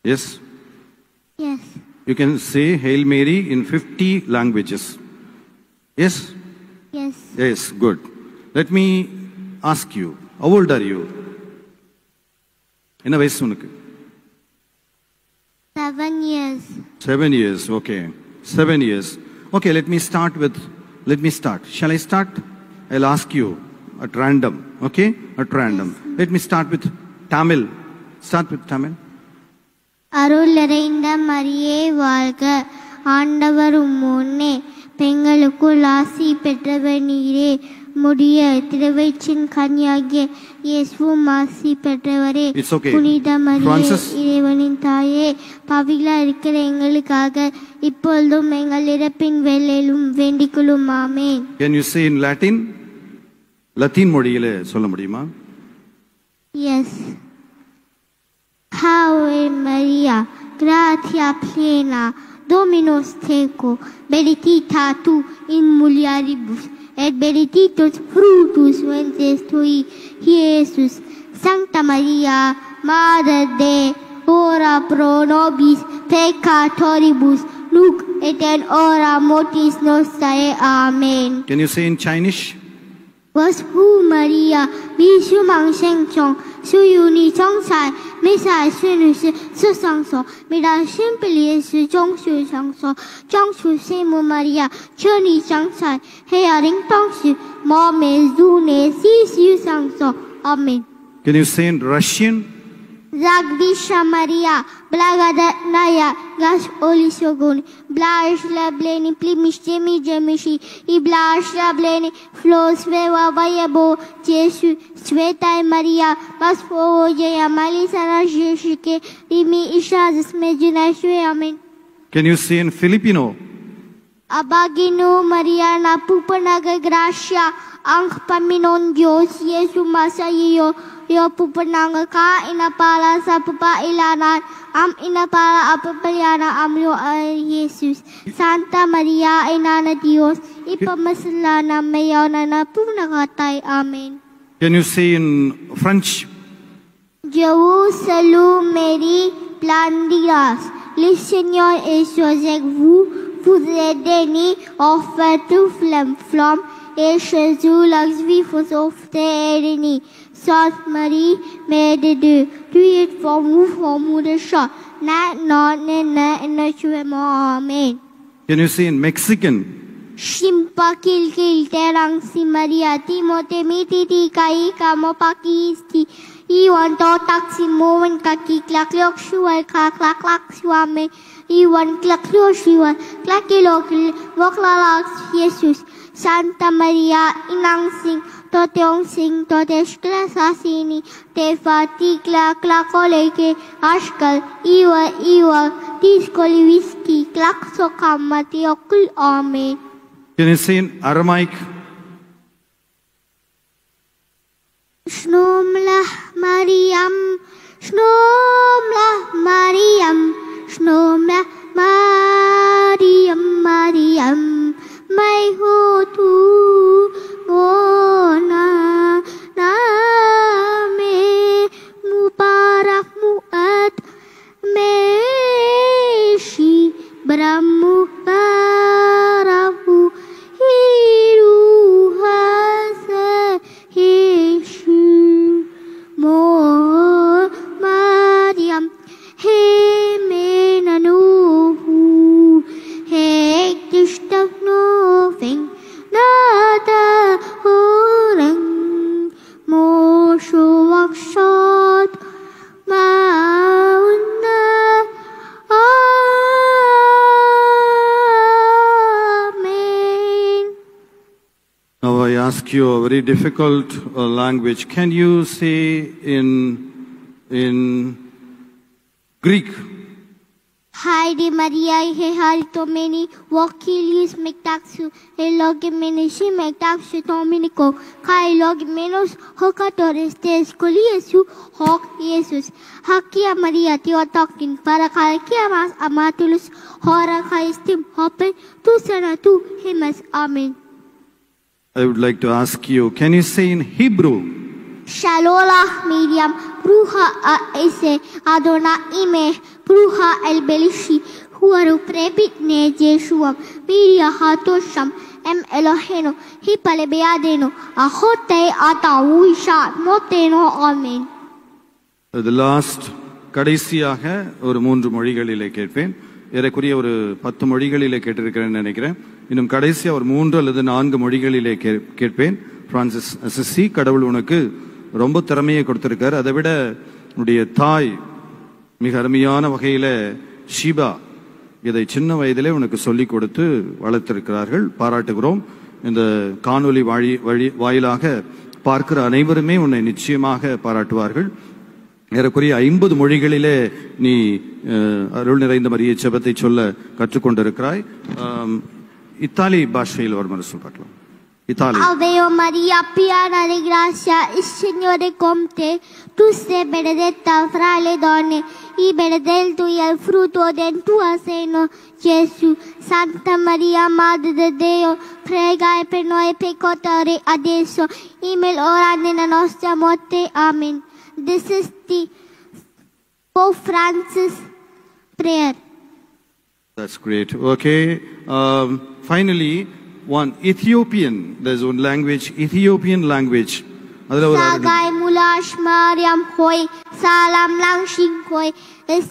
Yes? Yes. You can say Hail Mary in 50 languages. Yes? Yes. Yes, good. Let me ask you, how old are you? என்ன வயசு உனக்கு? 7 years. 7 years, okay. 7 years. Okay, let me start. Shall I start? I'll ask you at random, okay? At random. Yes. Let me start with Tamil. Start with Tamil. அருள் நிறைந்த மரியே வாழ்க, ஆண்டவர் உம்முன்னே பெண்களுக்குள் ஆசி பெற்றவர் நீரே, முடிய திருவயிற்றின் கன்னியாகிய இயேசுவும் ஆசி பெற்றவரே. புனித மரியே இறைவனின் தாயே, பாவிகளா இருக்கிற எங்களுக்காக இப்பொழுதும் எங்கள் இறப்பின் வேளையிலும் வேண்டிக்கொள்ளும். ஆமென். Can you say in Latin? Latin மொழியில சொல்ல முடியுமா? Yes. Ave Maria, gratia plena, Dominus tecum, benedicta tu in mulieribus, et benedictus fructus ventris tui, Iesus. Sancta Maria, Mater Dei, ora pro nobis peccatoribus, nunc et in hora mortis nostrae. Amen. Can you say in Chinese? Was Hu Maria, Bishu Mang Sheng Chong, Su Yuni Chong Sai, Misa Shunu Shi, Su Sang So, Mida Simply Shi Chong Shu Chang So, Chong Shu Semu Maria, Chuni Chang Sai, Hea Ring Tong Shi, Mo Me Zu Ne Si Siu Sang So. Amen. Can you say in Russian? Zagdisha Maria, Blagodatnaya, Gash Olisogun, Blashla Bleni, Plimish Jemi Jemishi, I Blashla Bleni, Flows Veva Vayabo, Jesu, Sveta Maria, Maspo Jaya, Malisana Jeshike, Rimi Ishazis Mejunashwe. Amen. Can you say in Filipino? Abagino Maria, na Pupanaga Gracia, Ang Paminon Dios, Yesu Masayo. Yo pupananga ka inapala sa papailanan, inapala apapayana am yo Jesus. Santa Maria, Ina na Dios, ipamasalanan mayaw na punakatay. Amen. Can you say in French? Jerusalem, Mary, pleine de grâce, le Seigneur est avec vous. Vous êtes bénie entre toutes les femmes, et Jésus, l'ex-fils, vous offre béni. Sainte Marie, Mère de Dieu, tu es formule de chat, Amen. Can you say in Mexican? Shimpa kil terang si Maria, Timote mititi kai kamo pakisti, Iwan to taksi mowen kaki klak lok shuai klak suame, Iwan klak lok shuai, klakilok voklalak Jesus, Santa Maria, inang sing, Toteong sing, totes klasasini, te fatikla klakoleke, ashkal, iwa, tiskoli whisky, klakso kamati okul. Amen. Can you say in Aramaic? Shnomlah Mariam, Shnomlah Mariam, Shnomlah Mariam, Mariam, my hotu. Gona name mubarak muat meshi bramu barahu hiru hasa hishu mo Mariam he menanuhu he kishtak noving nada orang moshu wakshot mauna. Amen. Now I ask you a very difficult language. Can you say in Greek? Haide Maria, he harito meni, wakilius mektaxu, elogimenishi mektaxu dominico, kai logimenos, hocatores tes coliesu, hoc Jesus. Hakia Maria, Theotokin, para kalkia mas amatulus, hora kaistim, hopen, tu sana tu, himas. Amen. I would like to ask you, can you say in Hebrew? Shalolah Miriam, Ruha Ese, Adona Ime, Pruha el Belishi, who are prepit ne Jeshuam, Miria Hatosham, M Eloheno, Hipale Beadeno, Ahote Ata Uisha, Moteno, Amen. The last கடைசியாக ஒரு 3 மொழிகளிலே கேட்பேன். ஏறக்குறைய ஒரு 10 மொழிகளிலே கேட்டிருக்கிறேன்னு நினைக்கிறேன். இன்னும் கடைசியா ஒரு 3 அல்லது 4 மொழிகளிலே கேட்பேன். பிரான்சிஸ் அசிசி, கடவுள் உனக்கு ரொம்ப திறமையை கொடுத்திருக்கார். அதை விட உன்னுடைய தாய் மிக அருமையான வகையில ஷீபா இதை சின்ன வயதிலே உனக்கு சொல்லிக் கொடுத்து வளர்த்திருக்கிறார்கள். பாராட்டுகிறோம். இந்த காணொலி வாயிலாக பார்க்கிற அனைவருமே உன்னை நிச்சயமாக பாராட்டுவார்கள். ஏறக்குறைய 50 மொழிகளிலே நீ அருள் நிறைந்த மரியே ஜெபத்தை சொல்ல கற்றுக்கொண்டிருக்கிறாய். இத்தாலி பாஷையில் ஒரு முறை பார்க்கலாம். Italia. Ave Maria, piena di grazia, il Signore con te. Tu sei benedetta fra le donne, e benedetto è il frutto del tuo seno, Gesù. Santa Maria, Madre di Dio, prega per noi peccatori adesso e nell'ora della nostra morte. Amen. This is the Pope Francis prayer. That's great. Okay. Finally, one Ethiopian. There's one language, Ethiopian language. Sagai mulash Mariam hoy, salam lang shing hoy,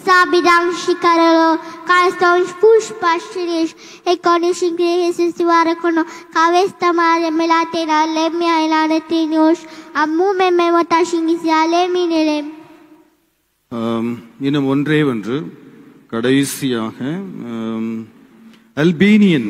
sabidang shikaralo, kaston push pashirish, ekonishing Jesus tuarakono, kavesta mare melatena lemia ilana tenios, amu memotashing is aleminelem. இன்னும் ஒன்றே ஒன்று கடைசியாக Albanian.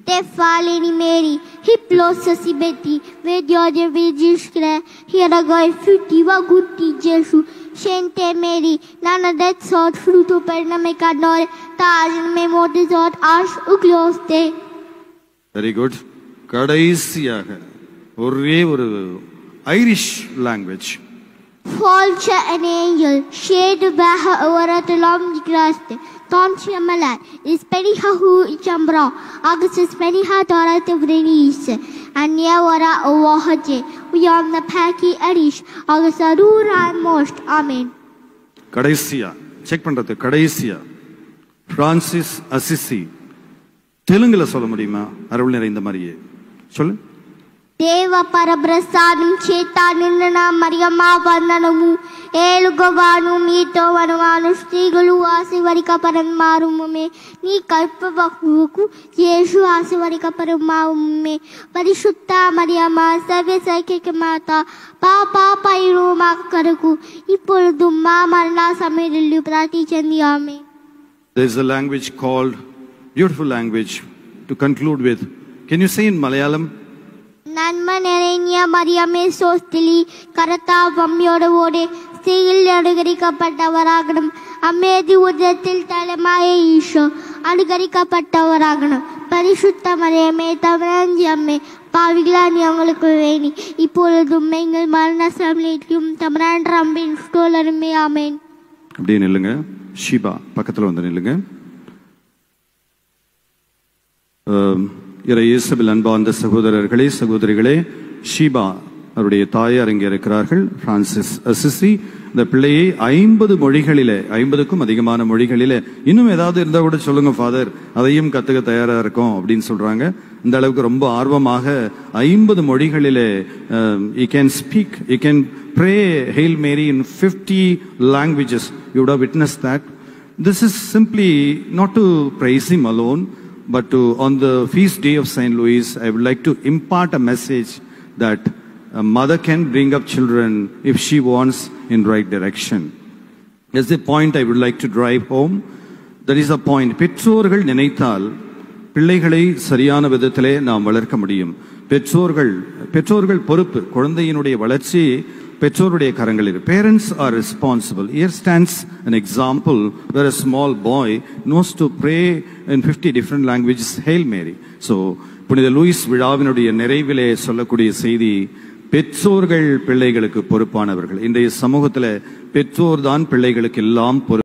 Te faleni Mary, hiplosa si beti, vedio de vigiskre, hieragoi frutti vagutti Gesù, scente Mary, nana det sort frutto per name cadore, tagen me mote sort ash uglioste. Very good. கடைசியாக ஒரே ஒரு Irish language. Falcha an angel, shade baha over the long graste. Tontia malat is periha hu chambra, August is periha dora to Brenis, and Yawara Owahaje, we on the Paki Arish, August Arura most. Amen. கடைசியா check பண்றது கடைசியா Francis Assisi தெலுங்குல சொல்ல முடியுமா? அருள் நிறைந்த மரியே சொல்லு. Deva Parabrasadam Chetanina Mariama Vandanamu, Elugavanu Mito Vanavanu Stigulu Asivarika Paranmarume, Ni Kalpavaku, Jeshu Asivarika Paramarume, Parishutta Mariama, Savesaka Mata, Papa Pairu Makaraku, Ipurdu Marna Samirilu Prati Chandiame. There is a language called, beautiful language to conclude with. Can you say in Malayalam? Nanma Nerenia Maria me sostili, Karata Vamyoda Vode, Stil Adagarika Patavaraganam, Amedi Udatil Talamaya Isha, Adagarika Patavaraganam, Parishutta Maria me Tamaranjame, Paviglan Yangalakuveni, Ipoladu Mengal Marna Samlitium, Tamran Rambin, Stolar me Amen. அப்படியே நில்லுங்க. ஷீபா பக்கத்தில் வந்து நில்லுங்க. இயேசுவில் அன்பார்ந்த சகோதரர்களே சகோதரிகளே, ஷீபா அவருடைய தாயார் இங்கே இருக்கிறார்கள். பிரான்சிஸ் அசிசி இந்த பிள்ளையை 50 மொழிகளிலே, 50க்கும் அதிகமான மொழிகளிலே, இன்னும் ஏதாவது இருந்தா கூட சொல்லுங்க ஃபாதர், அதையும் கத்துக்க தயாரா இருக்கும் அப்படின்னு சொல்றாங்க. இந்த அளவுக்கு ரொம்ப ஆர்வமாக 50 மொழிகளிலே you can speak, you can pray Hail Mary in 50 languages. You would have witnessed that. This is simply not to praise him alone, but on the feast day of St. Louis, I would like to impart a message that a mother can bring up children if she wants in right direction. That's the point I would like to drive home. That is a point. பெற்றோர்கள் நினைத்தால் பிள்ளைகளை சரியான விதத்திலே நாம் வளர்க்க முடியும். பெற்றோர்கள் பொறுப்பு. குழந்தையினுடைய வளர்ச்சி பெற்றோருடைய கரங்களில். Parents are responsible. Here stands an example where a small boy knows to pray in 50 different languages, Hail Mary. So, புனித லூயிஸ் விழாவினுடைய நிறைவிலே சொல்லக்கூடிய செய்தி, பெற்றோர்கள் பிள்ளைகளுக்கு பொறுப்பானவர்கள். இன்றைய சமூகத்தில் பெற்றோர் தான் பிள்ளைகளுக்கு எல்லாம் பொறுப்பு.